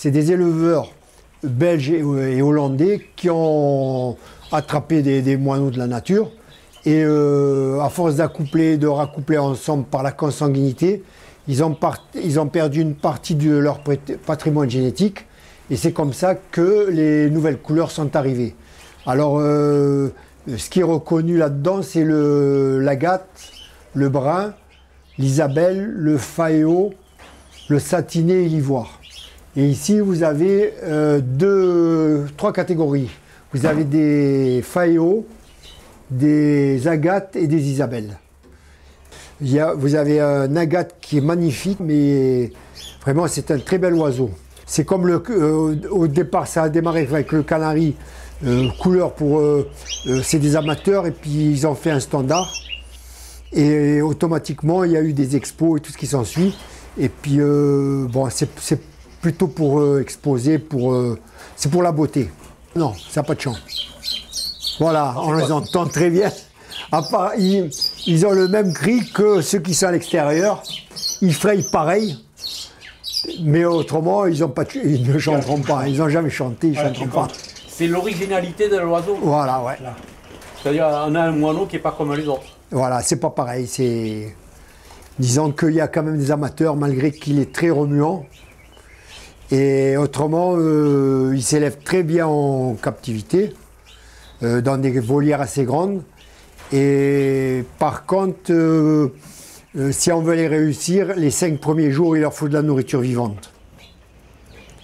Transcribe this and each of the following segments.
c'est des éleveurs belges et hollandais qui ont attrapé des moineaux de la nature. Et à force de raccoupler ensemble par la consanguinité, ils ont perdu une partie de leur patrimoine génétique. Et c'est comme ça que les nouvelles couleurs sont arrivées. Alors, ce qui est reconnu là-dedans, c'est l'agate, le brun, l'isabelle, le faéo, le satiné et l'ivoire. Et ici, vous avez trois catégories. Vous avez des faéos, des agates et des isabelles. Vous avez un agate qui est magnifique, mais vraiment, c'est un très bel oiseau. C'est comme au départ, ça a démarré avec le canari, couleur c'est des amateurs, et puis ils ont fait un standard. Et automatiquement, il y a eu des expos et tout ce qui s'ensuit. Et puis, bon, c'est plutôt pour exposer, c'est pour la beauté. Non, ça n'a pas de chance. Voilà, on les entend très bien. À part, ils ont le même cri que ceux qui sont à l'extérieur. Ils frayent pareil. Mais autrement, ils ne chanteront pas. Ils n'ont jamais chanté, ils ne chanteront pas. C'est l'originalité de l'oiseau. Voilà, ouais. C'est-à-dire, on a un moineau qui n'est pas comme les autres. Voilà, c'est pas pareil. Disons qu'il y a quand même des amateurs, malgré qu'il est très remuant. Et autrement, il s'élève très bien en captivité, dans des volières assez grandes. Et par contre, si on veut les réussir, les 5 premiers jours, il leur faut de la nourriture vivante.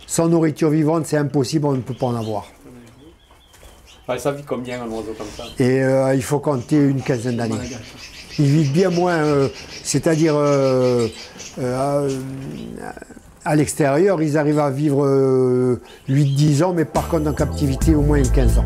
Sans nourriture vivante, c'est impossible, on ne peut pas en avoir. Ça vit combien un oiseau comme ça? Et il faut compter une quinzaine d'années. Ils vivent bien moins, c'est-à-dire à l'extérieur, ils arrivent à vivre 8-10 ans, mais par contre en captivité au moins 15 ans.